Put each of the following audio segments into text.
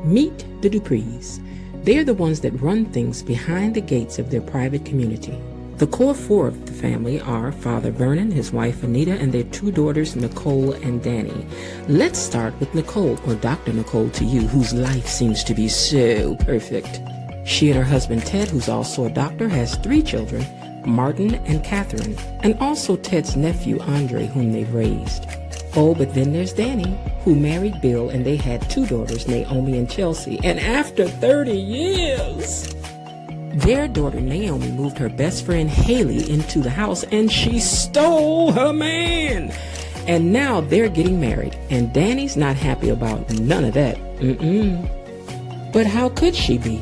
Meet the Duprees. They are the ones that run things behind the gates of their private community. The core four of the family are Father Vernon, his wife Anita, and their two daughters, Nicole and Danny. Let's start with Nicole, or Dr. Nicole to you, whose life seems to be so perfect. She and her husband Ted, who's also a doctor, has three children, Martin and Catherine, and also Ted's nephew Andre, whom they've raised. Oh, but then there's Danny, who married Bill, and they had two daughters, Naomi and Chelsea. And after 30 years, their daughter Naomi moved her best friend Haley into the house, and she stole her man. And now they're getting married, and Danny's not happy about none of that. But how could she be?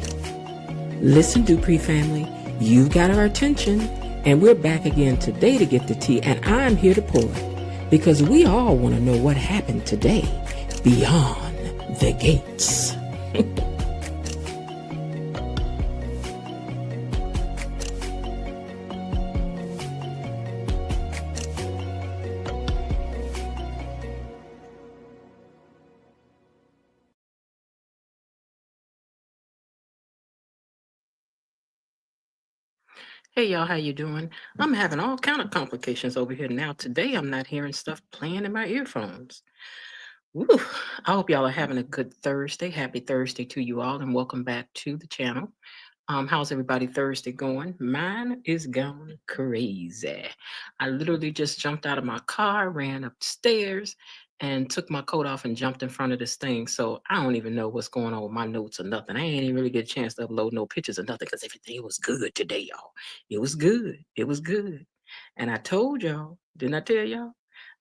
Listen, Dupree family, you've got our attention, and we're back again today to get the tea, and I'm here to pour it. Because we all want to know what happened today beyond the gates. Hey y'all, how you doing? I'm having all kind of complications over here now. Today I'm not hearing stuff playing in my earphones. Woo. I hope y'all are having a good Thursday. Happy Thursday to you all, and welcome back to the channel. How's everybody Thursday going? Mine is going crazy. I literally just jumped out of my car, ran upstairs, and took my coat off and jumped in front of this thing. So I don't even know what's going on with my notes or nothing. I ain't even really get a chance to upload no pictures or nothing because everything was good today, y'all. It was good. It was good. And I told y'all, didn't I tell y'all?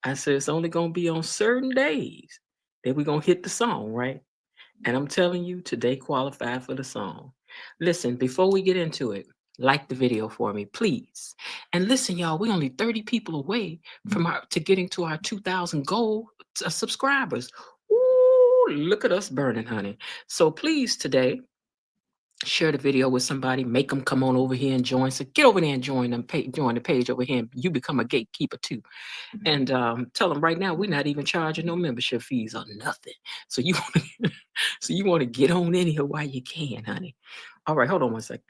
I said it's only gonna be on certain days that we're gonna hit the song, right? And I'm telling you, today qualified for the song. Listen, before we get into it, like the video for me, please. And listen, y'all, we're only 30 people away from to getting to our 2,000 goal subscribers. Ooh, look at us burning, honey. So please today, share the video with somebody, make them come on over here and join. So get over there and join them, join the page over here, and you become a gatekeeper too. And tell them right now we're not even charging no membership fees or nothing. So you so you want to get on in here while you can, honey. All right, hold on one second.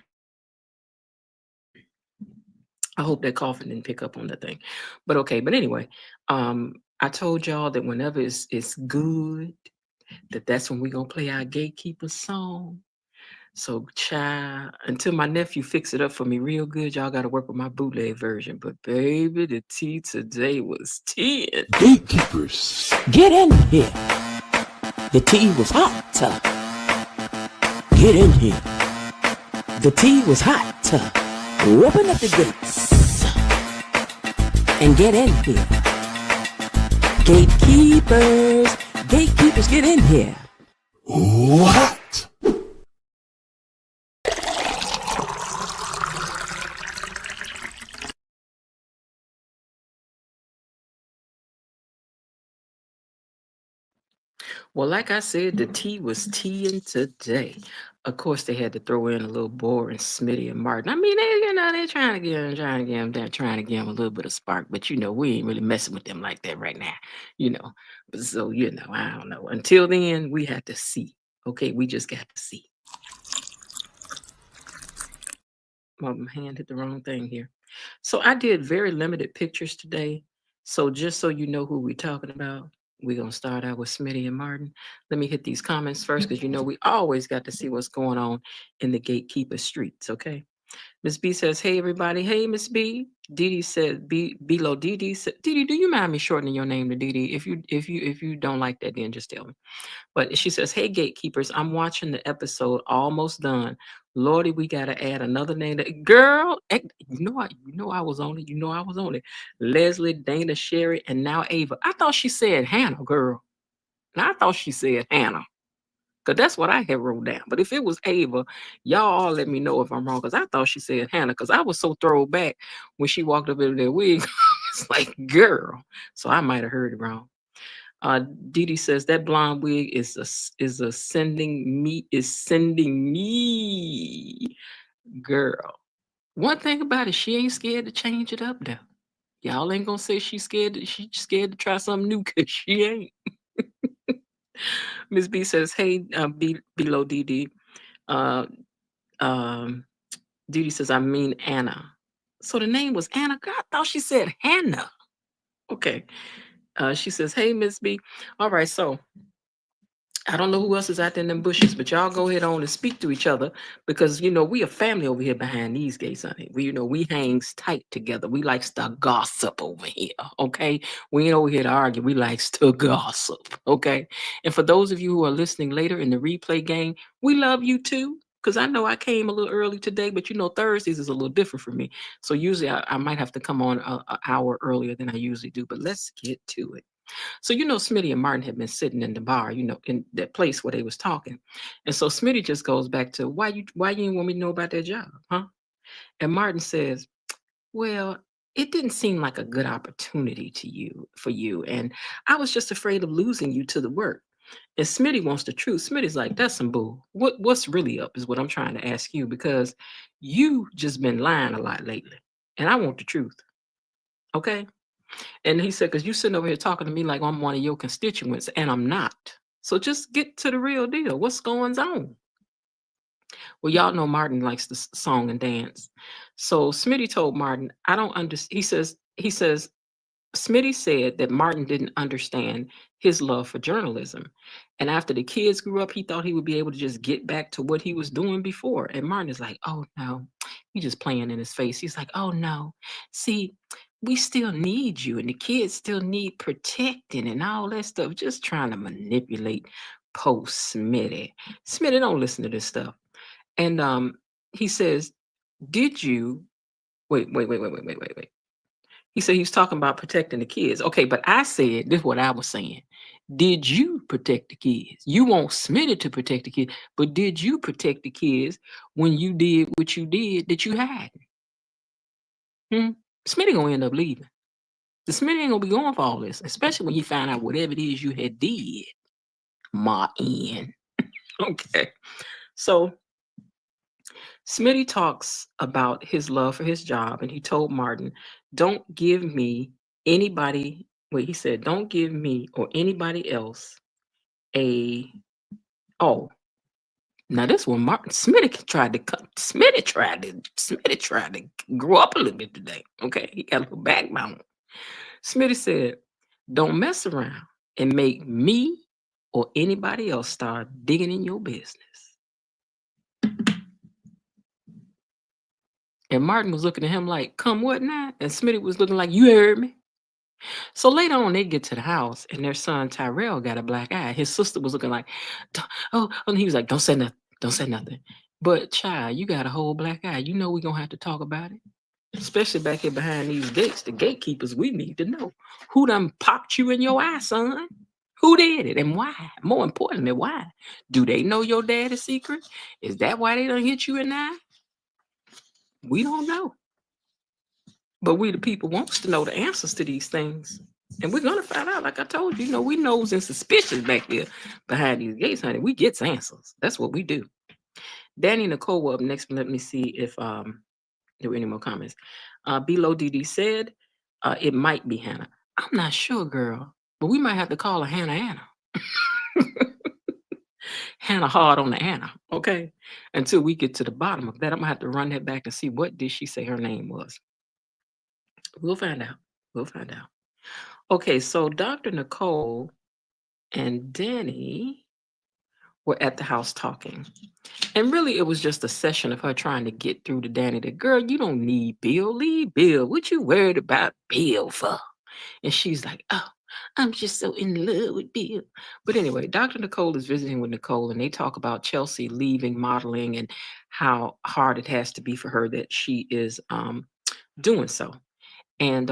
I hope that coughing didn't pick up on that thing. But okay, but anyway, I told y'all that whenever it's good, that's when we're gonna play our gatekeeper song. So, child, until my nephew fix it up for me real good, y'all got to work with my bootleg version. But, baby, the tea today was 10. Gatekeepers, get in here. The tea was hot. Get in here. The tea was hot. Open up the gates and get in here. Gatekeepers, gatekeepers, get in here. What? Well, like I said, the tea was teaing today. Of course, they had to throw in a little Boring, Smitty, and Martin. I mean, they're trying to give them a little bit of spark, but we ain't really messing with them like that right now, you know. So, I don't know. Until then, we had to see. Okay, we just got to see. My hand hit the wrong thing here. So I did very limited pictures today. So just so you know who we're talking about, we're going to start out with Smitty and Martin. Let me hit these comments first because we always got to see what's going on in the gatekeeper streets, okay? Miss B says, hey, everybody. Hey, Miss B. Dee said, below Dee said, Dee, do you mind me shortening your name to Dee? If you don't like that, then just tell me. But she says, hey, gatekeepers, I'm watching the episode almost done. Lordy, we got to add another name. Girl, I was on it. I was on it. Leslie, Dana, Sherry, and now Ava. I thought she said Hannah, girl. And I thought she said Hannah. Because that's what I had wrote down. But if it was Ava, y'all all let me know if I'm wrong. Because I thought she said Hannah. Because I was so thrown back when she walked up in that wig. It's like, girl. So I might have heard it wrong. Dee says that blonde wig is sending me, girl. One thing about it, she ain't scared to change it up though. Y'all ain't gonna say she's scared to try something new because she ain't. Miss B says, "Hey, below DD." Uh, um, Didi says, "I mean Anna." So the name was Anna. God, I thought she said Hannah. Okay. She says, "Hey, Miss B. All right, so I don't know who else is out there in them bushes, but y'all go ahead on and speak to each other because we a family over here behind these gates, honey. We hangs tight together. We likes to gossip over here, okay? We ain't over here to argue. We likes to gossip, okay? And for those of you who are listening later in the replay game, we love you too. Because I know I came a little early today, but Thursdays is a little different for me. So usually I might have to come on an hour earlier than I usually do. But let's get to it. So Smitty and Martin had been sitting in the bar, in that place where they was talking. And so Smitty just goes back to why you didn't want me to know about that job, huh? And Martin says, "Well, it didn't seem like a good opportunity for you. And I was just afraid of losing you to the work." And Smitty wants the truth. Smitty's like, "That's some bull. What's really up is what I'm trying to ask you, because you just been lying a lot lately. And I want the truth. Okay?" And he said, "Because you sitting over here talking to me like I'm one of your constituents, and I'm not. So just get to the real deal. What's going on?" Well, y'all know Martin likes to song and dance. So Smitty told Martin, "I don't understand." He says, Smitty said that Martin didn't understand his love for journalism. And after the kids grew up, he thought he would be able to just get back to what he was doing before. And Martin is like, "Oh no." He just playing in his face. He's like, "Oh no. See, we still need you, and the kids still need protecting and all that stuff." Just trying to manipulate post Smitty. Smitty, don't listen to this stuff. And he says, "Did you wait. He said he was talking about protecting the kids. Okay, but I said, this is what I was saying. Did you protect the kids? You want Smitty to protect the kids, but did you protect the kids when you did what you did that you had? Hmm? Smitty gonna end up leaving. The Smitty ain't gonna be going for all this, especially when you find out whatever it is you had did. Martin. Okay. So Smitty talks about his love for his job, and he told Martin, "Don't give me anybody." Wait, he said, "Don't give me or anybody else a." Oh, now this one, Martin Smitty tried to cut. Smitty tried to grow up a little bit today. Okay, he got a little backbone. Smitty said, "Don't mess around and make me or anybody else start digging in your business." And Martin was looking at him like, "Come what now?" And Smitty was looking like, "You heard me." So later on, they get to the house, and their son Tyrell got a black eye. His sister was looking like, "Oh," and he was like, "Don't say nothing. Don't say nothing." But child, you got a whole black eye. We're gonna have to talk about it. Especially back here behind these gates, the gatekeepers, we need to know who done popped you in your eye, son. Who did it and why? More importantly, why? Do they know your daddy's secret? Is that why they done hit you in the eye? We don't know. But we the people wants to know the answers to these things. And we're gonna find out. Like I told you, we knows and suspicious back here behind these gates, honey. We gets answers. That's what we do. Danny Nicole will up next. Let me see if there were any more comments. Below DD said it might be Hannah. I'm not sure, girl, but we might have to call her Hannah Hannah hard on the Anna, okay? Until we get to the bottom of that. I'm gonna have to run that back and see what did she say her name was. We'll find out. We'll find out. Okay, so Dr. Nicole and Danny were at the house talking. And really, it was just a session of her trying to get through to Danny that, "Girl, you don't need Bill. Leave Bill. What you worried about Bill for?" And she's like, "Oh, I'm just so in love with Bill." But anyway, Dr. Nicole is visiting with Nicole, and they talk about Chelsea leaving modeling and how hard it has to be for her that she is doing so. And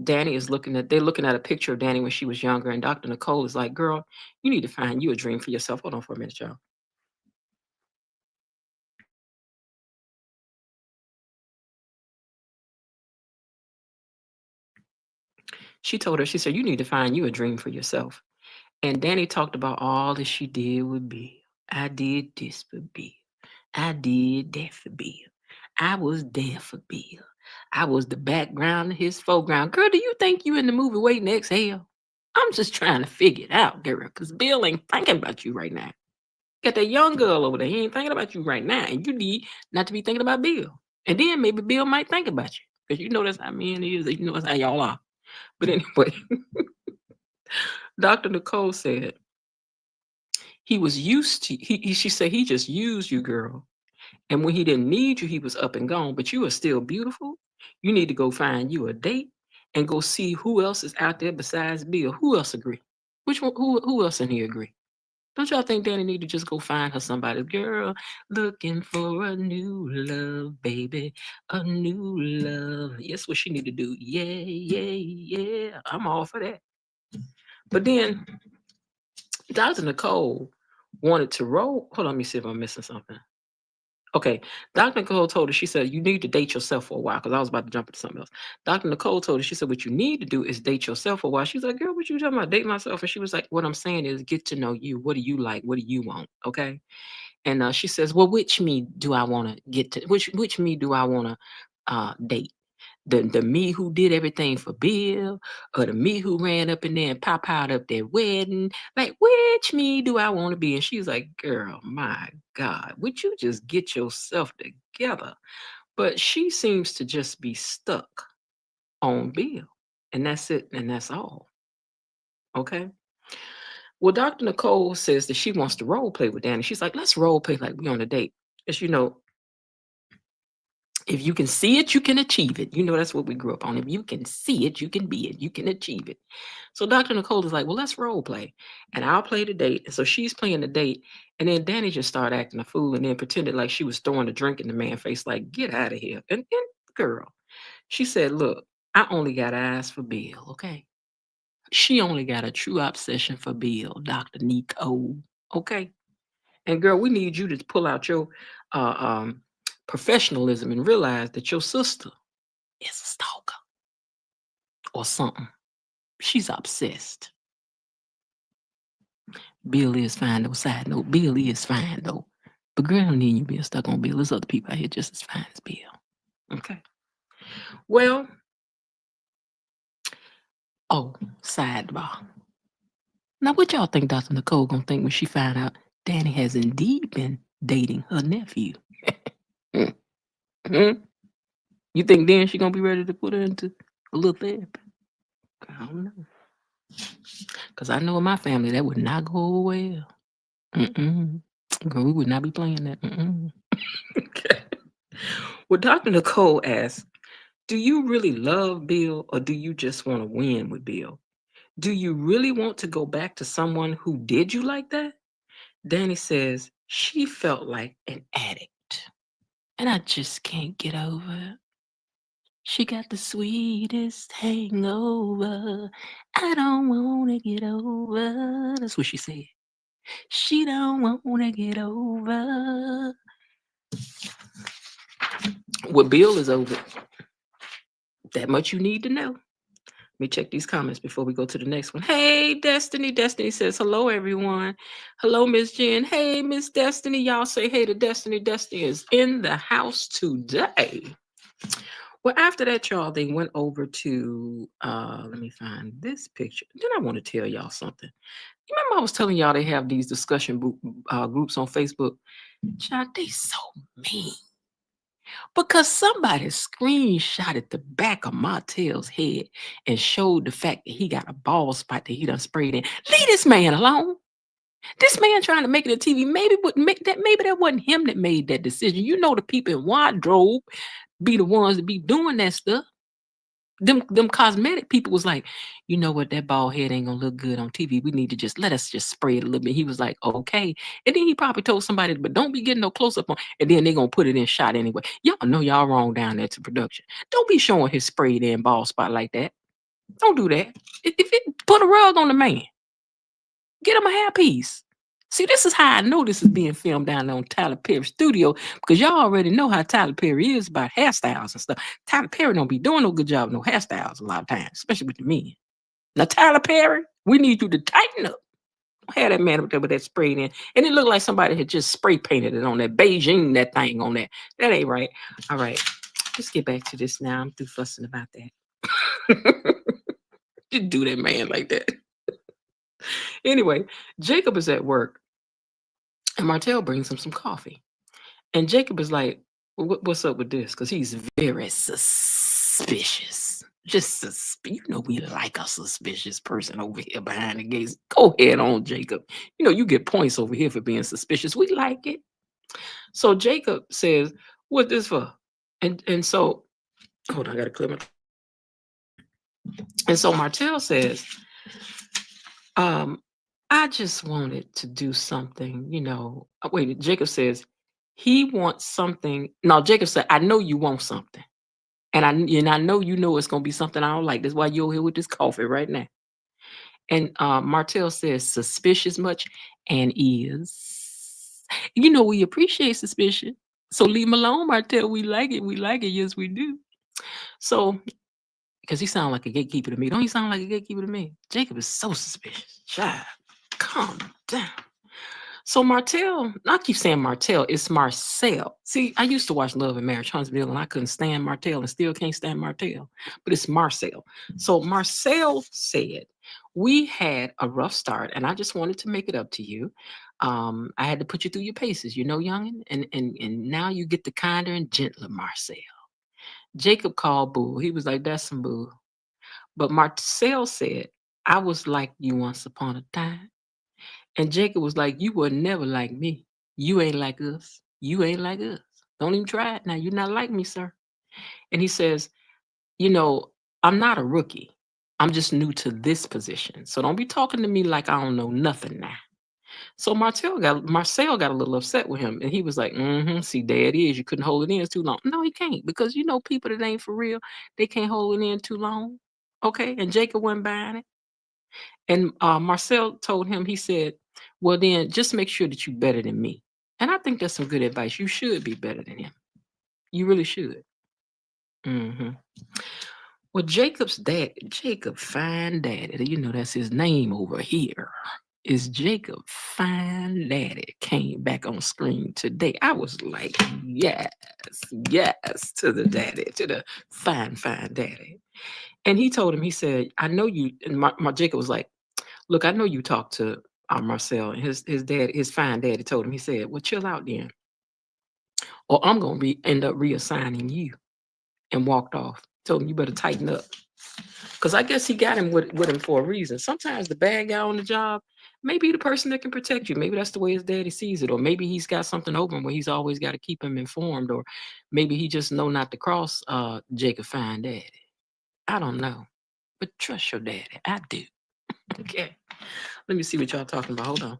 Danny is they're looking at a picture of Danny when she was younger. And Dr. Nicole is like, "Girl, you need to find you a dream for yourself." Hold on for a minute, y'all. She told her, she said, "You need to find you a dream for yourself." And Danny talked about all that she did with Bill. "I did this for Bill. I did that for Bill. I was there for Bill. I was the background of his foreground." Girl, do you think you in the movie Waiting to Exhale? I'm just trying to figure it out, girl, because Bill ain't thinking about you right now. Got that young girl over there. He ain't thinking about you right now. And you need not to be thinking about Bill. And then maybe Bill might think about you. Because you know that's how men is. You know that's how y'all are. But anyway, Dr. Nicole said he was used to, she said he just used you, girl. And when he didn't need you, he was up and gone. But you are still beautiful. You need to go find you a date and go see who else is out there besides Bill. Who else agree? Which one? Who else in here agree? Don't y'all think Danny need to just go find her somebody? Girl, looking for a new love, baby. A new love. Yes, what she need to do. Yeah, yeah, yeah. I'm all for that. But then Dr. Nicole wanted to roll. Hold on, let me see if I'm missing something. Okay, Dr. Nicole told her, she said, you need to date yourself for a while, because I was about to jump into something else. Dr. Nicole told her, she said, what you need to do is date yourself for a while. She's like, girl, what you talking about? Date myself? And she was like, what I'm saying is get to know you. What do you like? What do you want? Okay. And she says, well, which me do I want to get to? Which me do I want to date? The me who did everything for Bill, or the me who ran up in there and pop-out up their wedding? Like, which me do I want to be? And she's like, girl, my God, would you just get yourself together? But she seems to just be stuck on Bill. And that's it, and that's all. Okay. Well, Dr. Nicole says that she wants to role play with Danny. She's like, let's role play like we on a date. As you know, if you can see it, you can achieve it. You know, that's what we grew up on. If you can see it, you can be it. You can achieve it. So Dr. Nicole is like, well, let's role play. And I'll play the date. And so she's playing the date. And then Danny just started acting a fool and then pretended like she was throwing a drink in the man's face, like, get out of here. And girl, she said, look, I only got eyes for Bill, okay? She only got a true obsession for Bill, Dr. Nicole, okay? And girl, we need you to pull out your uh, um, professionalism and realize that your sister is a stalker or something. She's obsessed. Bill is fine though. Side note, Bill is fine though. But girl, I don't need you being stuck on Bill. There's other people out here just as fine as Bill. Okay. Well, oh, sidebar. Now, what y'all think Dr. Nicole gonna think when she find out Danny has indeed been dating her nephew? Hmm? You think then she gonna be ready to put her into a little therapy? I don't know. Because I know in my family that would not go well. Girl, we would not be playing that. Okay. Well, Dr. Nicole asks, do you really love Bill, or do you just want to win with Bill? Do you really want to go back to someone who did you like that? Danny says she felt like an addict, and I just can't get over it. She got the sweetest hangover. I don't want to get over. That's what she said. She don't want to get over. Well, Bill is over. That much you need to know. Let me check these comments before we go to the next one. Hey, Destiny. Destiny says, hello, everyone. Hello, Miss Jen. Hey, Miss Destiny. Y'all say hey to Destiny. Destiny is in the house today. Well, after that, y'all, they went over to, let me find this picture. Then I want to tell y'all something. You remember I was telling y'all they have these discussion groups on Facebook? Child, they so mean. Because somebody screenshotted the back of Martell's head and showed the fact that he got a bald spot that he done sprayed in. Leave this man alone. This man trying to make it a TV. Maybe that wasn't him that made that decision. You know, the people in wardrobe be the ones that be doing that stuff. Them cosmetic people was like, you know what, that bald head ain't gonna look good on TV. We need to let us spray it a little bit. He was like, okay. And then he probably told somebody, but don't be getting no close up on. And then they gonna put it in shot anyway. Y'all know y'all wrong down there to production. Don't be showing his sprayed in bald spot like that. Don't do that. Put a rug on the man. Get him a hairpiece. See, this is how I know this is being filmed down there on Tyler Perry Studio, because y'all already know how Tyler Perry is about hairstyles and stuff. Tyler Perry don't be doing no good job with no hairstyles a lot of times, especially with the men. Now, Tyler Perry, we need you to tighten up. Don't have that man up there with that sprayed in. And it looked like somebody had just spray painted it on that Beijing, that thing on that. That ain't right. All right, let's get back to this now. I'm through fussing about that. Just do that man like that. Anyway, Jacob is at work and Martell brings him some coffee. And Jacob is like, What's up with this?" Because he's very suspicious. Just you know, we like a suspicious person over here behind the gates. Go ahead on, Jacob. You know, you get points over here for being suspicious. We like it. So Jacob says, "What this for?" And so, hold on, I gotta clear my. And so Martell says, um, "I just wanted to do something, you know." Wait, Jacob says he wants something. No, Jacob said, "I know you want something." And I know you know it's gonna be something I don't like. That's why you're here with this coffee right now. And Martell says suspicious much and is. You know, we appreciate suspicion. So leave him alone, Martell. We like it. We like it. Yes, we do. So because he sound like a gatekeeper to me. Don't he sound like a gatekeeper to me? Jacob is so suspicious. Child, calm down. So Martell, I keep saying Martell, it's Marcel. See, I used to watch Love and Marriage Huntsville and I couldn't stand Martell and still can't stand Martell, but it's Marcel. So Marcel said, "We had a rough start and I just wanted to make it up to you. I had to put you through your paces, you know, youngin, and now you get the kinder and gentler Marcel." Jacob called bull. He was like, "That's some bull." But Marcel said, "I was like you once upon a time." And Jacob was like, "You were never like me. You ain't like us. You ain't like us. Don't even try it now. You're not like me, sir." And he says, "You know, I'm not a rookie. I'm just new to this position. So don't be talking to me like I don't know nothing now." So Marcel got a little upset with him. And he was like, "See, there it is. You couldn't hold it in too long." No, he can't, because you know people that ain't for real, they can't hold it in too long. Okay. And Jacob went buying it. And Marcel told him, he said, "Well, then just make sure that you're better than me." And I think that's some good advice. You should be better than him. You really should. hmm Well, Jacob's dad, Jacob Fine Daddy, you know, that's his name over here, is Jacob Fine Daddy, came back on screen today. I was like, yes, yes, to the daddy, to the fine daddy. And he told him, he said, "I know you," and my Jacob was like, "Look, I know you talked to Marcel." And his dad, his fine daddy, told him. He said, "Well, chill out then, or I'm gonna end up reassigning you." And walked off. Told him, "You better tighten up," because I guess he got him with him for a reason. Sometimes the bad guy on the job may be the person that can protect you. Maybe that's the way his daddy sees it, or maybe he's got something over him where he's always got to keep him informed, or maybe he just know not to cross Jacob Fine Daddy. I don't know, but trust your daddy. I do. Okay. Let me see what y'all talking about. Hold on.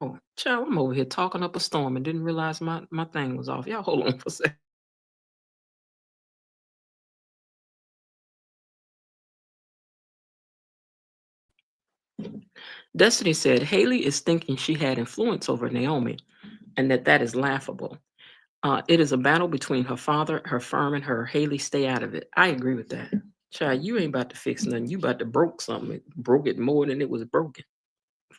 Oh, child, I'm over here talking up a storm and didn't realize my thing was off. Y'all hold on for a second. Destiny said Haley is thinking she had influence over Naomi and that is laughable. It is a battle between her father, her firm, and her. Haley, stay out of it. I agree with that. Child, you ain't about to fix nothing. You about to broke something. It broke it more than it was broken.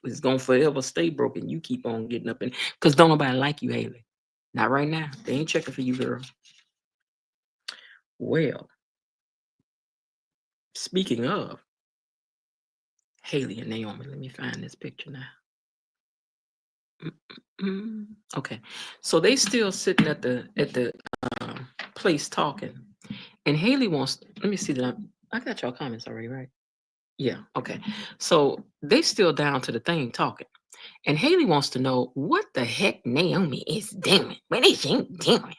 It's gonna forever stay broken. You keep on getting up in, because don't nobody like you, Haley. Not right now. They ain't checking for you, girl. Well, speaking of Haley and Naomi, let me find this picture now. Mm. Okay, so they still sitting at the place talking, and Haley wants. Let me see that I got y'all comments already, right? Yeah. Okay. So they still down to the thing talking, and Haley wants to know what the heck Naomi is doing. What is she doing?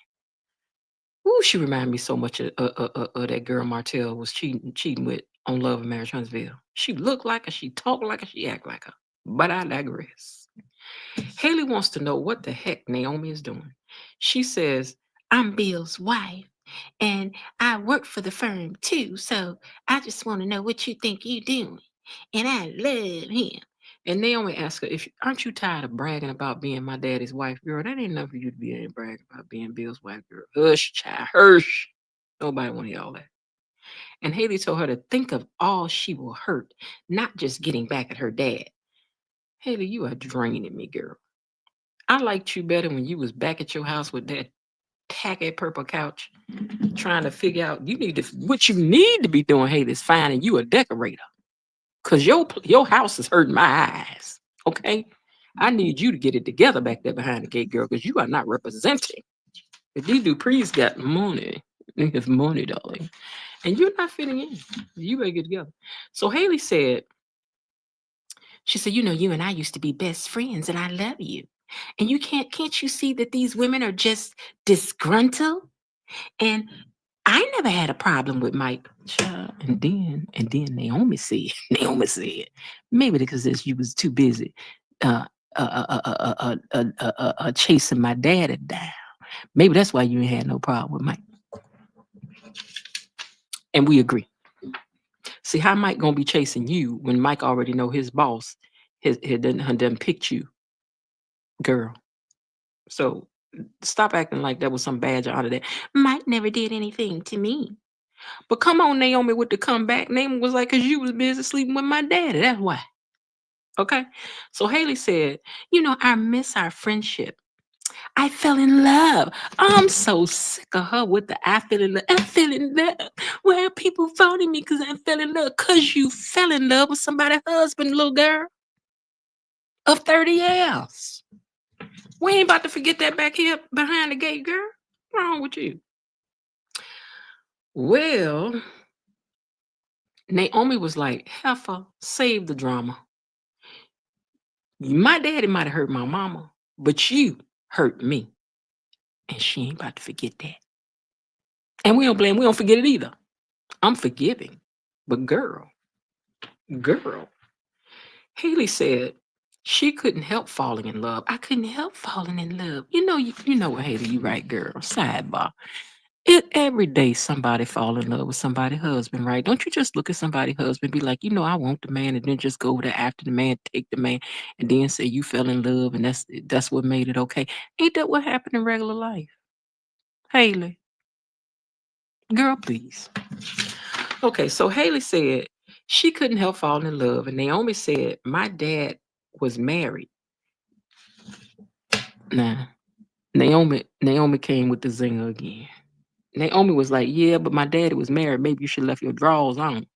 Ooh, she remind me so much of that girl Martell was cheating with on Love and Marriage Huntsville. She looked like her, she talked like her, she act like her. But I digress. Haley wants to know what the heck Naomi is doing. She says, "I'm Bill's wife and I work for the firm too. So I just want to know what you think you doing. And I love him." And Naomi asks her, "If aren't you tired of bragging about being my daddy's wife, girl? That ain't enough for you to be bragging about being Bill's wife, girl. Hush, child, hush. Nobody want to hear all that." And Haley told her to think of all she will hurt, not just getting back at her dad. Haley, you are draining me, girl. I liked you better when you was back at your house with that tacky purple couch, trying to figure out what you need to be doing, Haley, is finding you a decorator. Cause your house is hurting my eyes. Okay? I need you to get it together back there behind the gate, girl, because you are not representing. If these Dupree's got money, they have money, darling. And you're not fitting in. You better get together. So Haley said, she said, you and I used to be best friends, and I love you. And can't you see that these women are just disgruntled? And I never had a problem with Mike. Child. And then Naomi said, maybe because you was too busy chasing my daddy down. Maybe that's why you ain't had no problem with Mike. And we agree. See, how Mike gonna be chasing you when Mike already know his boss done picked you, girl. So stop acting like that was some badge of honor that Mike never did anything to me. But come on, Naomi, with the comeback. Naomi was like, because you was busy sleeping with my daddy. That's why. Okay. So Haley said, I miss our friendship. I fell in love. I'm so sick of her with the I fell in love. I fell in love. Why are people phoning me because I fell in love? Because you fell in love with somebody's husband, little girl, of 30 years. We ain't about to forget that back here behind the gate, girl. What's wrong with you? Well, Naomi was like, heifer, save the drama. My daddy might have hurt my mama, but you hurt me. And she ain't about to forget that. And we don't forget it either. I'm forgiving. But girl, Haley said she couldn't help falling in love. I couldn't help falling in love. You know what, Haley, you right, girl. Sidebar. Every day somebody fall in love with somebody's husband, right? Don't you just look at somebody's husband, be like, I want the man, and then just go over there after the man, take the man, and then say you fell in love, and that's what made it okay. Ain't that what happened in regular life? Haley, girl, please. Okay, so Haley said she couldn't help falling in love, and Naomi said my dad was married. Nah, Naomi came with the zinger again. Naomi was like, yeah, but my daddy was married. Maybe you should have left your drawers on.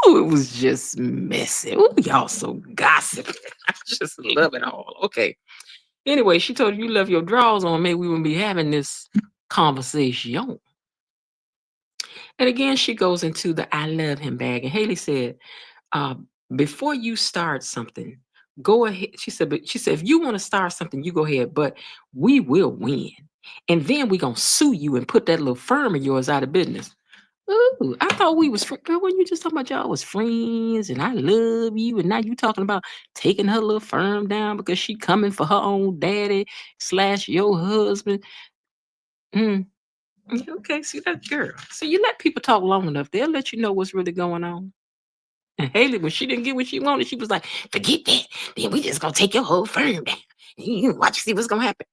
Ooh, it was just messy. Ooh, y'all so gossipy. I just love it all. Okay. Anyway, she told you left your drawers on. Maybe we wouldn't be having this conversation. And again, she goes into the I love him bag. And Haley said, before you start something, go ahead. She said, if you want to start something, you go ahead, but we will win. And then we're going to sue you and put that little firm of yours out of business. Ooh, I thought we was friends. Girl, when you just talking about y'all was friends and I love you, and now you talking about taking her little firm down because she coming for her own daddy / your husband. Okay, see that girl. So you let people talk long enough, they'll let you know what's really going on. And Haley, when she didn't get what she wanted, she was like, forget that. Then we just gonna take your whole firm down. You watch, see what's gonna happen.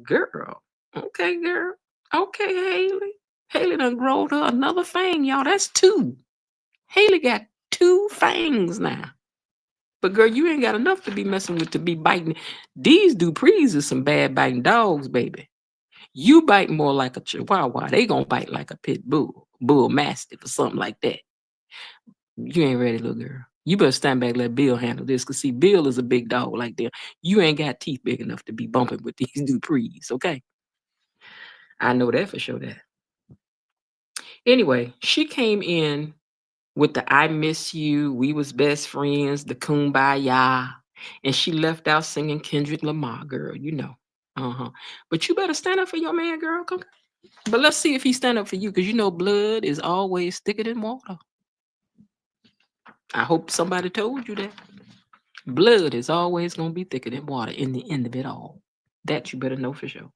Girl. Okay, girl. Okay, Haley. Haley done growed her another fang, y'all. That's 2. Haley got 2 fangs now. But girl, you ain't got enough to be messing with, to be biting. These Duprees are some bad biting dogs, baby. You bite more like a chihuahua. They gonna bite like a pit bull mastiff or something like that. You ain't ready, little girl. You better stand back, let Bill handle this. Cause see, Bill is a big dog like that. You ain't got teeth big enough to be bumping with these Duprees, okay? I know that for sure. That. Anyway, she came in with the I miss you, we was best friends, the kumbaya, and she left out singing Kendrick Lamar, girl. But you better stand up for your man, girl. Okay? But let's see if he stand up for you, because blood is always thicker than water. I hope somebody told you that. Blood is always going to be thicker than water in the end of it all. That you better know for sure.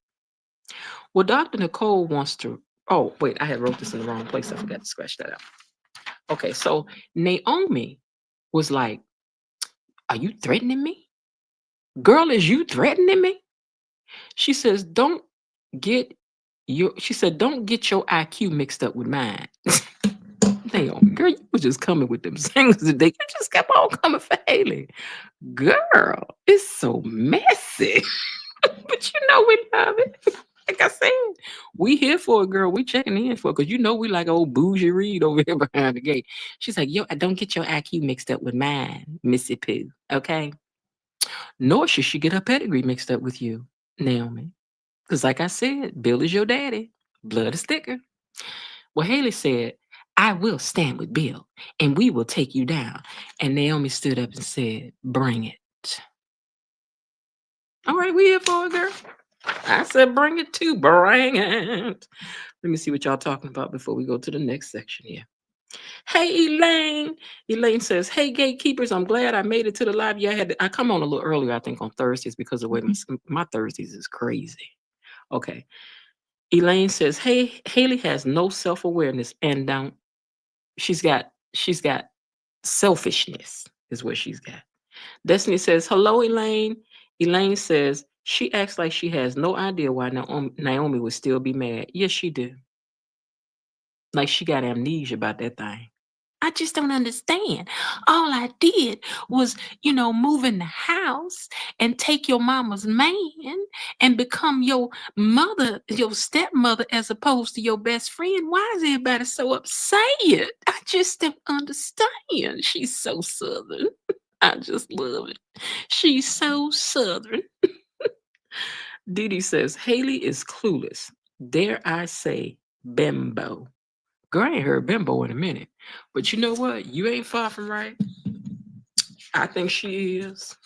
Well, Dr. Nicole wants to... Oh, wait, I had wrote this in the wrong place. I forgot to scratch that out. Okay, so Naomi was like, are you threatening me? Girl, is you threatening me? She says, don't Get she said, don't get your IQ mixed up with mine. Damn, girl, you was just coming with them singles today. You just kept on coming for Haley. Girl, it's so messy. But you know we love it. Like I said, we here for it, girl. We checking in for it because you know we like old bougie Reed over here behind the gate. She's like, yo, don't get your IQ mixed up with mine, Missy Pooh. Okay. Nor should she get her pedigree mixed up with you, Naomi. Because like I said, Bill is your daddy. Blood is thicker. Well, Haley said, I will stand with Bill and we will take you down. And Naomi stood up and said, bring it. All right, we here for it, girl. I said, bring it too. Bring it. Let me see what y'all talking about before we go to the next section here. Hey, Elaine. Elaine says, hey, gatekeepers, I'm glad I made it to the live. Yeah, I come on a little earlier, I think, on Thursdays because the way my Thursdays is crazy. Okay. Elaine says, hey, Haley has no self-awareness and she's got selfishness is what she's got. Destiny says, hello, Elaine. Elaine says, she acts like she has no idea why Naomi would still be mad. Yes, she do. Like she got amnesia about that thing. I just don't understand. All I did was, move in the house and take your mama's man and become your mother, your stepmother, as opposed to your best friend. Why is everybody so upset? I just don't understand. She's so Southern. I just love it. She's so Southern. Dee says, Haley is clueless. Dare I say, bimbo. Girl, I ain't heard bimbo in a minute. But you know what? You ain't far from right. I think she is.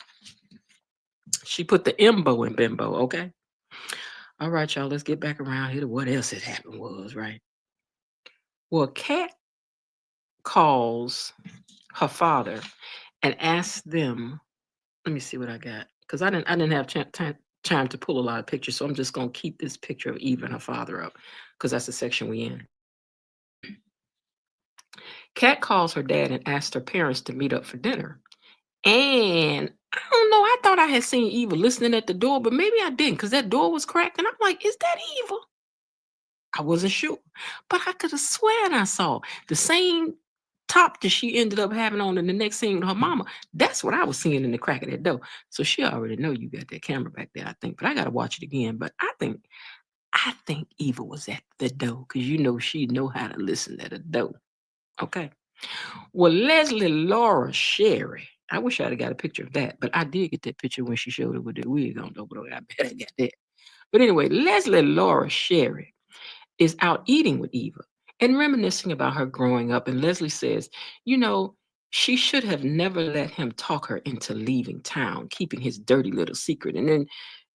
She put the imbo in bimbo, okay? All right, y'all, let's get back around here to what else had happened was, right? Well, Kat calls her father and asks them, let me see what I got. Because I didn't have time to pull a lot of pictures, so I'm just going to keep this picture of Eva and her father up because that's the section we in. Kat calls her dad and asks her parents to meet up for dinner. And I don't know, I thought I had seen Eva listening at the door, but maybe I didn't because that door was cracked. And I'm like, is that Eva? I wasn't sure. But I could have sworn I saw the same top that she ended up having on in the next scene with her mama. That's what I was seeing in the crack of that door. So she already know you got that camera back there, I think. But I got to watch it again. But I think Eva was at the door because she know how to listen at the door. Okay. Well, Leslie Laura Sherry. I wish I'd have got a picture of that, but I did get that picture when she showed it with the wig on. But I bet I got that. But anyway, Leslie Laura Sherry is out eating with Eva and reminiscing about her growing up. And Leslie says, she should have never let him talk her into leaving town, keeping his dirty little secret. And then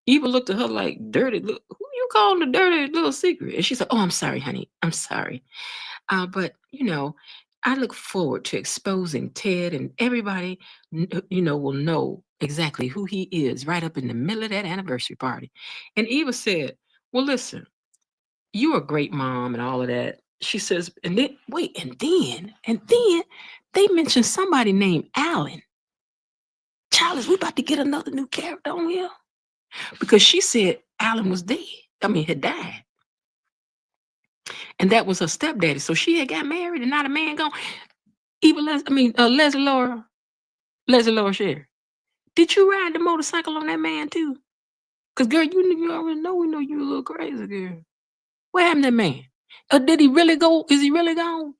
Eva looked at her like, dirty, who you calling the dirty little secret? And she said, oh, I'm sorry, honey. I'm sorry. But I look forward to exposing Ted, and everybody, will know exactly who he is right up in the middle of that anniversary party. And Eva said, well, listen, you're a great mom and all of that. She says, and then they mentioned somebody named Alan. Charles, we about to get another new character on here. Because she said Alan was dead. Had died. And that was her stepdaddy. So she had got married and not a man gone. Leslie Laura Sherry. Did you ride the motorcycle on that man too? Because girl, you already know we know you a little crazy, girl. What happened to that man? Did he really go? Is he really gone?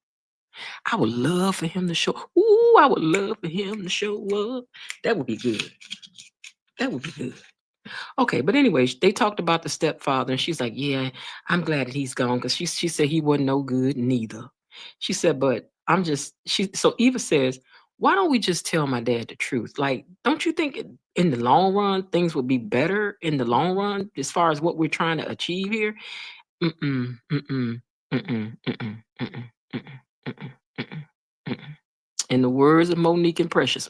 I would love for him to show. Ooh, I would love for him to show up. That would be good. That would be good. Okay, but anyway, they talked about the stepfather, and she's like, yeah, I'm glad that he's gone because she said he wasn't no good neither. She said, but so Eva says, why don't we just tell my dad the truth? Like, don't you think in the long run, things would be better in the long run as far as what we're trying to achieve here? Mm-mm, mm-mm, mm-mm, mm-mm, mm-mm, mm-mm, mm-mm, mm-mm, mm-mm. In the words of Monique and Precious,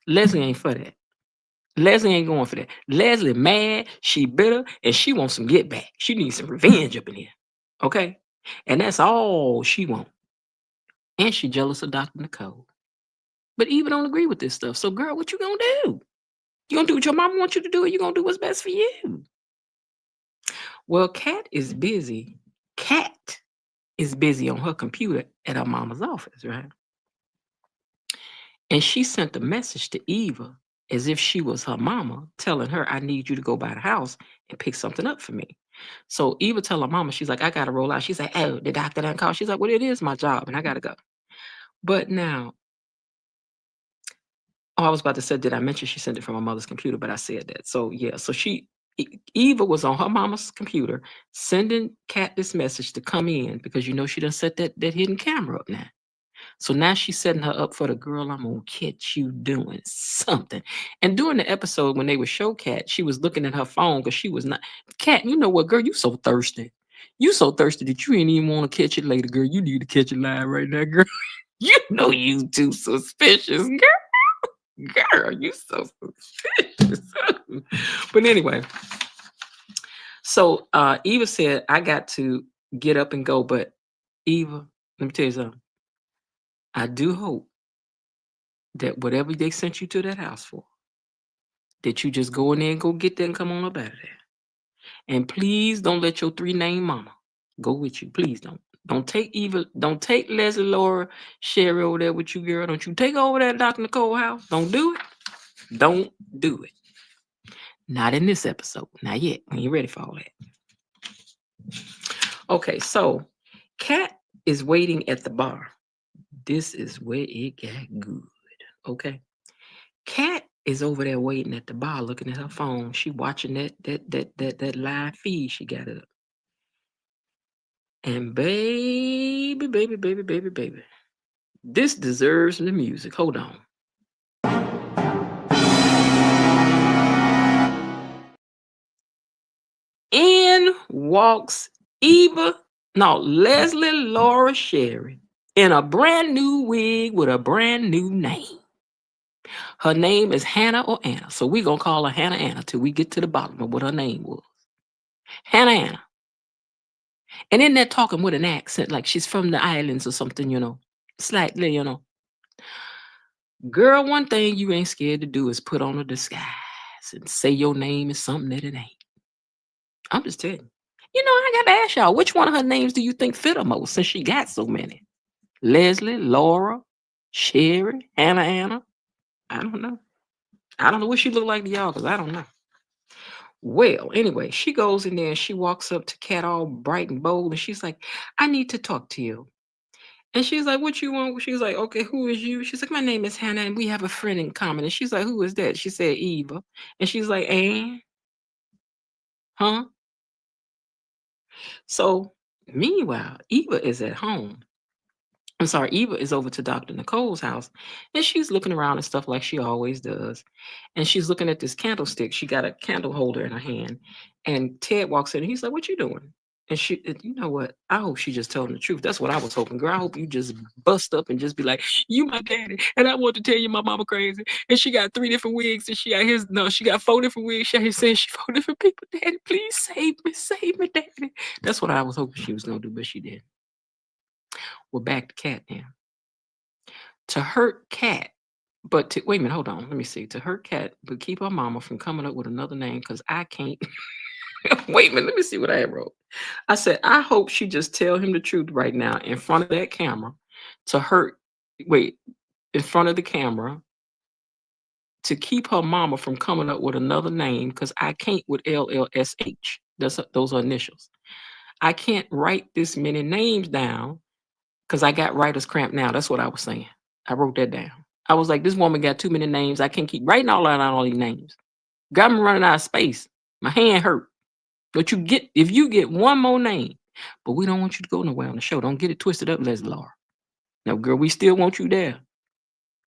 Leslie ain't for that. Leslie ain't going for that. Leslie mad, she bitter, and she wants some get back. She needs some revenge up in here. Okay? And that's all she wants. And she jealous of Dr. Nicole. But Eva don't agree with this stuff. So, girl, what you gonna do? You're gonna do what your mama wants you to do, or you're gonna do what's best for you. Well, Kat is busy. Kat is busy on her computer at her mama's office, right? And she sent a message to Eva as if she was her mama, telling her, I need you to go by the house and pick something up for me. So Eva tell her mama, she's like, I gotta roll out. She's like, oh, the doctor done called. She's like, well, it is my job and I gotta go. But now, oh, I was about to say, did I mention she sent it from her mother's computer? But I said that. So yeah, so Eva was on her mama's computer sending Kat this message to come in because you know she done set that hidden camera up now. So now she's setting her up for the girl, I'm gonna catch you doing something. And during the episode when they would show Kat, she was looking at her phone because she was not. Kat, you know what, girl, you so thirsty. You so thirsty that you ain't even want to catch it later, girl. You need to catch it live right now, girl. You know you too suspicious, girl. Girl, you so suspicious. But anyway, so Eva said, I got to get up and go. But Eva, let me tell you something. I do hope that whatever they sent you to that house for, that you just go in there and go get that and come on up out of there. And please don't let your 3-name mama go with you. Please don't. Don't take Eva, don't take Leslie, Laura, Sherry over there with you, girl. Don't you take over that Dr. Nicole house. Don't do it. Don't do it. Not in this episode. Not yet. I ain't ready for all that. Okay, so Kat is waiting at the bar. This is where it got good. Okay. Kat is over there waiting at the bar, looking at her phone. She watching that live feed she got up. And baby, this deserves the music. Hold on. In walks Leslie Laura Sherry in a brand new wig with a brand new name. Her name is Hannah or Anna. So we're going to call her Hannah Anna till we get to the bottom of what her name was. Hannah Anna. And in there talking with an accent like she's from the islands or something, you know, slightly, you know. Girl, one thing you ain't scared to do is put on a disguise and say your name is something that it ain't. I'm just telling you. You know, I got to ask y'all, which one of her names do you think fit her most since she got so many? Leslie, Laura, Sherry, Hannah Anna? I don't know. I don't know what she look like to y'all because I don't know. Well, anyway, she goes in there and she walks up to Kat all bright and bold and she's like, I need to talk to you. And she's like, what you want? She's like, okay, who is you? She's like, my name is Hannah and we have a friend in common. And she's like, who is that? She said, Eva. And she's like, Ann? Huh? So meanwhile, Eva is at home. I'm sorry, Eva is over to Dr. Nicole's house and she's looking around and stuff like she always does. And she's looking at this candlestick. She got a candle holder in her hand. And Ted walks in and he's like, what you doing? And you know what? I hope she just told him the truth. That's what I was hoping, girl. I hope you just bust up and just be like, you my daddy. And I want to tell you my mama crazy. And she got 3 different wigs and she got 4 different wigs. She saying she 4 different people. Daddy, please save me, daddy. That's what I was hoping she was going to do, but she didn't. We're back to Kat now. To hurt Kat, but wait a minute, hold on. Let me see. To hurt Kat, but keep her mama from coming up with another name because I can't. Wait a minute, let me see what I wrote. I said, I hope she just tell him the truth right now in front of that camera in front of the camera to keep her mama from coming up with another name because I can't with LLSH. Those are initials. I can't write this many names down because I got writer's cramp now. That's what I was saying. I wrote that down. I was like, this woman got too many names. I can't keep writing all these names. Got me running out of space. My hand hurt. But if you get one more name, but we don't want you to go nowhere on the show. Don't get it twisted up, Leslie Laura. No, girl, we still want you there.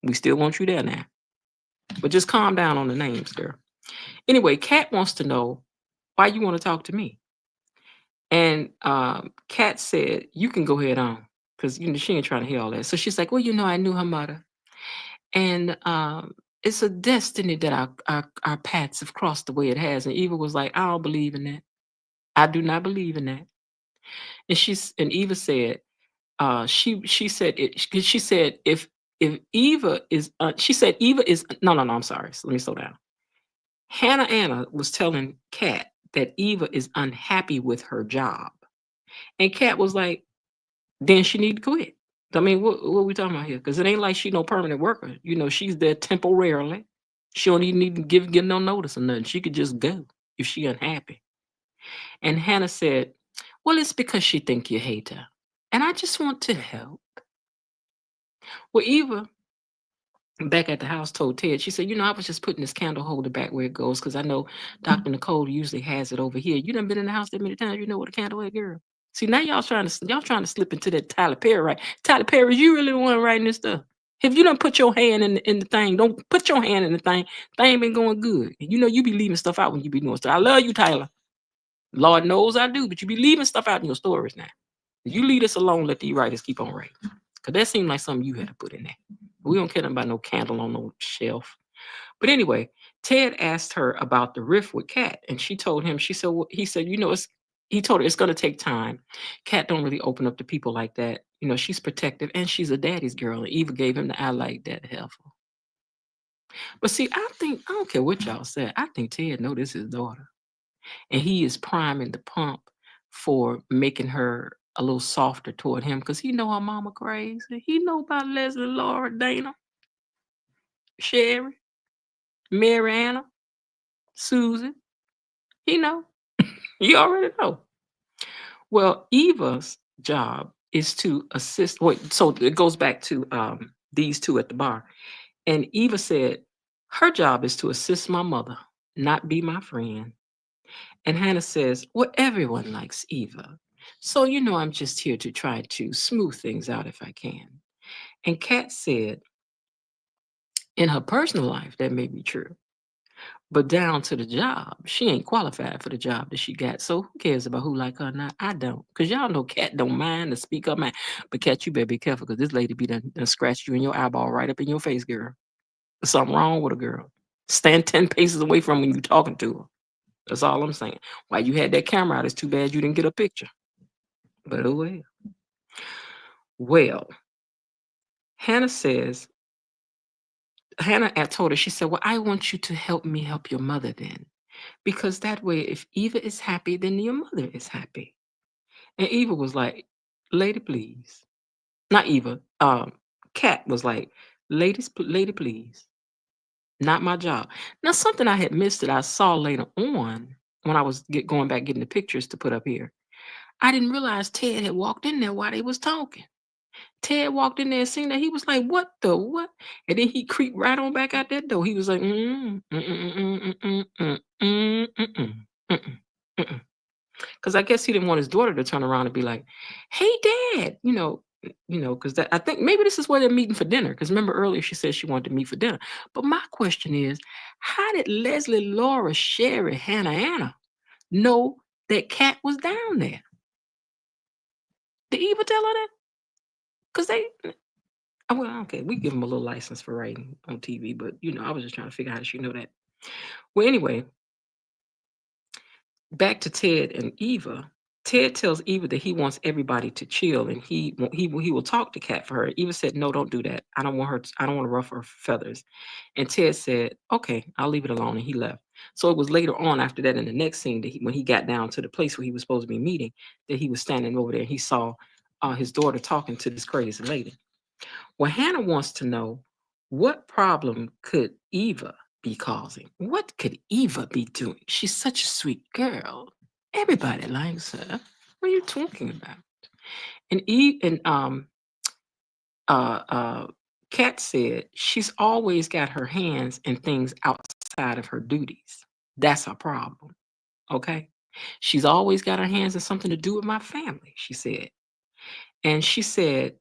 We still want you there now. But just calm down on the names, girl. Anyway, Kat wants to know why you want to talk to me. And Kat said, you can go ahead on. Because she ain't trying to hear all that. So she's like, well, I knew her mother. And it's a destiny that our paths have crossed the way it has. And Eva was like, I don't believe in that. I do not believe in that. And Eva said, she said if Eva is, she said Eva is, no, I'm sorry. So let me slow down. Hannah Anna was telling Kat that Eva is unhappy with her job. And Kat was like, then she need to quit. I mean, what we talking about here? Because it ain't like she no permanent worker. You know, she's there temporarily. She don't even need to give no notice or nothing. She could just go if she unhappy. And Hannah said, well, it's because she think you hate her. And I just want to help. Well, Eva, back at the house, told Ted, she said, I was just putting this candle holder back where it goes because I know Dr. Nicole usually has it over here. You done been in the house that many times, you know what a candle is, girl. See, now y'all trying to slip into that Tyler Perry, right? Tyler Perry, you really the one writing this stuff. If you don't put your hand in the thing, don't put your hand in the thing. Thing been going good. And you be leaving stuff out when you be doing stuff. I love you, Tyler. Lord knows I do, but you be leaving stuff out in your stories now. You leave this alone, let these writers keep on writing. Because that seemed like something you had to put in there. We don't care about no candle on no shelf. But anyway, Ted asked her about the rift with Kat, and she told him, he said, he told her it's going to take time. Kat don't really open up to people like that. She's protective and she's a daddy's girl. And Eva gave him the I like that helpful. But see, I don't care what y'all said. I think Ted know this is his daughter. And he is priming the pump for making her a little softer toward him because he know her mama crazy. He know about Leslie, Laura, Dana, Sherry, Mariana, Susan. He know. You already know. Well, Eva's job is to assist. Wait, so it goes back to these two at the bar. And Eva said, her job is to assist my mother, not be my friend. And Hannah says, well, everyone likes Eva. So, I'm just here to try to smooth things out if I can. And Kat said, in her personal life, that may be true. But down to the job, she ain't qualified for the job that she got. So who cares about who like her or not? I don't. Because y'all know Kat don't mind to speak her mind. But Kat, you better be careful because this lady be done scratch you in your eyeball right up in your face, girl. There's something wrong with a girl. Stand 10 paces away from when you talking to her. That's all I'm saying. Why you had that camera out, it's too bad you didn't get a picture. But oh well. Well, Hannah told her, she said, well, I want you to help me help your mother then. Because that way, if Eva is happy, then your mother is happy. And Eva was like, lady, please. Not Eva. Kat was like, lady, please. Not my job. Now, something I had missed that I saw later on when I was going back getting the pictures to put up here. I didn't realize Ted had walked in there while they was talking. Ted walked in there and seen that. He was like, what the what? And then he creeped right on back out that door. He was like, because I guess he didn't want his daughter to turn around and be like, hey, Dad, because I think maybe this is where they're meeting for dinner. Because remember earlier she said she wanted to meet for dinner. But my question is, how did Leslie, Laura, Sherry, Hannah, Anna know that Kat was down there? Did Eva tell her that? Because well, okay, we give them a little license for writing on TV, but I was just trying to figure out how she know that. Well, anyway, back to Ted and Eva. Ted tells Eva that he wants everybody to chill and he will talk to Kat for her. Eva said, no, don't do that. I don't want to ruffle her feathers. And Ted said, okay, I'll leave it alone. And he left. So it was later on after that in the next scene that when he got down to the place where he was supposed to be meeting, that he was standing over there. He saw his daughter talking to this crazy lady. Well, Hannah wants to know, what problem could Eva be causing? What could Eva be doing? She's such a sweet girl. Everybody likes her. What are you talking about? And Kat said she's always got her hands in things outside of her duties. That's her problem. Okay? She's always got her hands in something to do with my family, she said. And she said,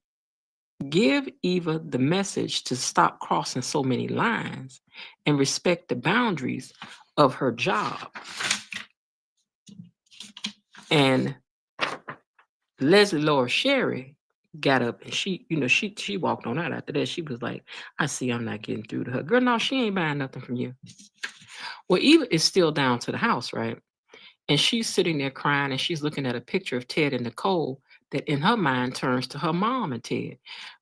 give Eva the message to stop crossing so many lines and respect the boundaries of her job. And Leslie, Laura, Sherry got up and she walked on out after that. She was like, I see I'm not getting through to her. Girl, no, she ain't buying nothing from you. Well, Eva is still down to the house, right? And she's sitting there crying and she's looking at a picture of Ted and Nicole that in her mind turns to her mom and Ted.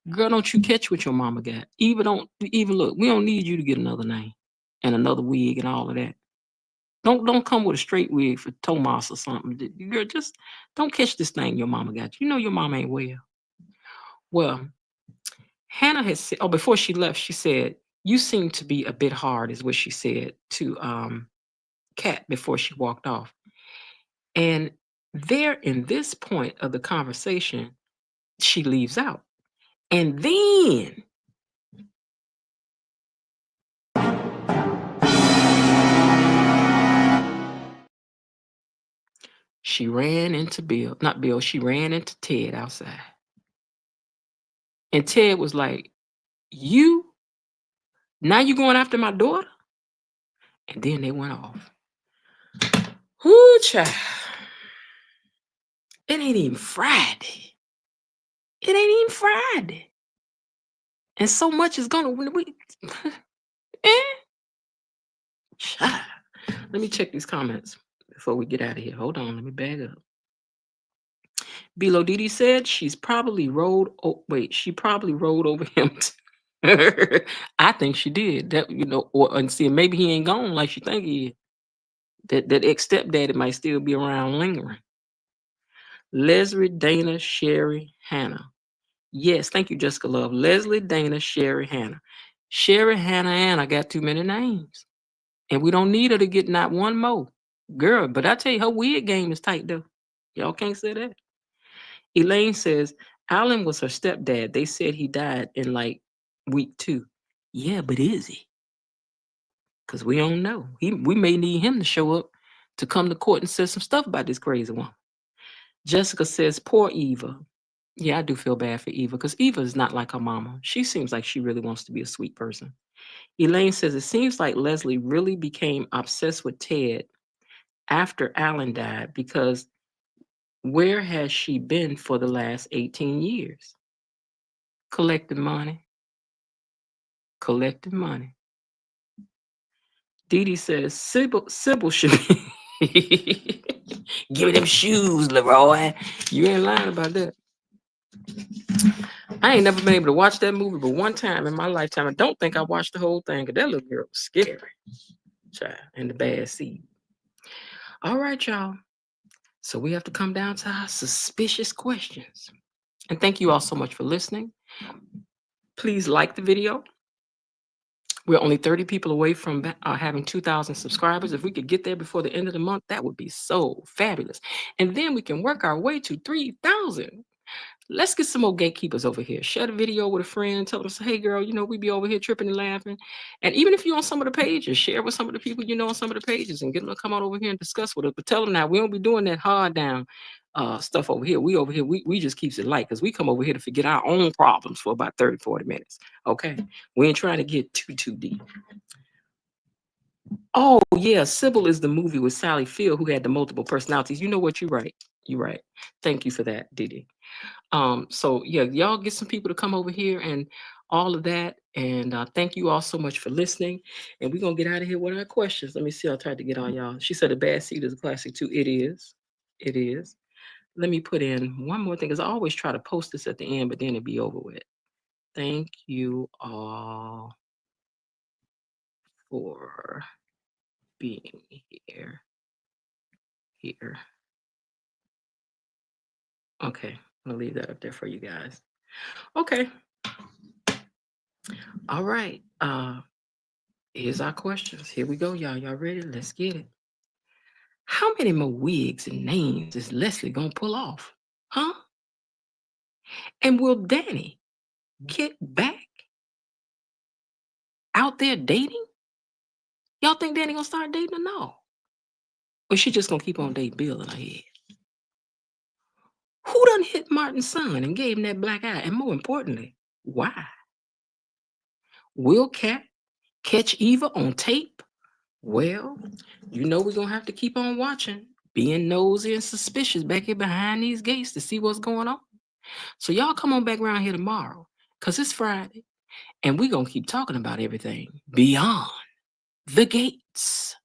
Girl, don't you catch what your mama got. Eva, look, we don't need you to get another name and another wig and all of that. Don't come with a straight wig for Tomas or something. Girl, just don't catch this thing your mama got you. You know your mama ain't well. Well, Hannah had said, oh, before she left, she said, "You seem to be a bit hard," is what she said to Kat before she walked off. And there, in this point of the conversation, she leaves out. And then she ran into Bill, not Bill, she ran into Ted outside. And Ted was like, "You, now you going after my daughter?" And then they went off. Whoo, child. It ain't even Friday. It ain't even Friday. And so much is gonna eh? Child. Let me check these comments before we get out of here. Hold on, let me bag up. Bilo Didi said she probably rode over him. I think she did. That, and see, maybe he ain't gone like she think he is. That ex stepdaddy might still be around lingering. Leslie, Dana, Sherry, Hannah. Yes, thank you, Jessica Love. Leslie, Dana, Sherry, Hannah. Sherry, Hannah, Anna got too many names. And we don't need her to get not one more. Girl, but I tell you, her wig game is tight though. Y'all can't say that. Elaine says, Alan was her stepdad. They said he died in like week 2. Yeah, but is he? Because we don't know. We may need him to show up to come to court and say some stuff about this crazy one. Jessica says, poor Eva. Yeah, I do feel bad for Eva because Eva is not like her mama. She seems like she really wants to be a sweet person. Elaine says, it seems like Leslie really became obsessed with Ted after Alan died because where has she been for the last 18 years? Collecting money. Collecting money. Dee Dee says, Sybil should be. Give me them shoes, Leroy. You ain't lying about that. I ain't never been able to watch that movie, but one time in my lifetime, I don't think I watched the whole thing, because that little girl was scary. Child, and the bad seed. All right, y'all. So we have to come down to our suspicious questions. And thank you all so much for listening. Please like the video. We're only 30 people away from having 2,000 subscribers. If we could get there before the end of the month, that would be so fabulous. And then we can work our way to 3,000. Let's get some more gatekeepers over here. Share the video with a friend. Tell them, say, hey, girl, we be over here tripping and laughing. And even if you're on some of the pages, share with some of the people you know on some of the pages and get them to come on over here and discuss with us. But tell them now, we don't be doing that hard down stuff over here. We just keeps it light because we come over here to forget our own problems for about 30, 40 minutes. Okay? We ain't trying to get too deep. Oh, yeah. Sybil is the movie with Sally Field who had the multiple personalities. You know what? You're right. You're right. Thank you for that, Didi. So yeah, y'all get some people to come over here and all of that. And thank you all so much for listening. And we're gonna get out of here with our questions. Let me see. I tried to get on y'all. She said a bad seed is a classic too. It is. It is. Let me put in one more thing because I always try to post this at the end, but then it'd be over with. Thank you all for being here. Okay, I'll leave that up there for you guys. Okay. All right. Here's our questions. Here we go, y'all. Y'all ready? Let's get it. How many more wigs and names is Leslie gonna pull off? Huh? And will Danny get back out there dating? Y'all think Danny gonna start dating or no? Or she just gonna keep on dating Bill in her head? Who done hit Martin's son and gave him that black eye? And more importantly, why? Will Kat catch Eva on tape? Well, we're gonna have to keep on watching, being nosy and suspicious back here behind these gates to see what's going on. So y'all come on back around here tomorrow, because it's Friday, and we're gonna keep talking about everything beyond the gates.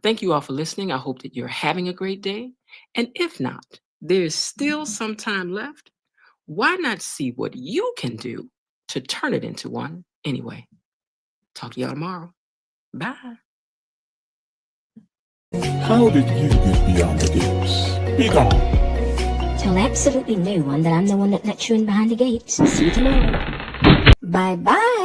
Thank you all for listening. I hope that you're having a great day. And if not, there's still some time left. Why not see what you can do to turn it into one anyway? Talk to y'all tomorrow. Bye. How did you get beyond the gates? Be gone. Tell absolutely no one that I'm the one that let you in behind the gates. See you tomorrow. Bye-bye.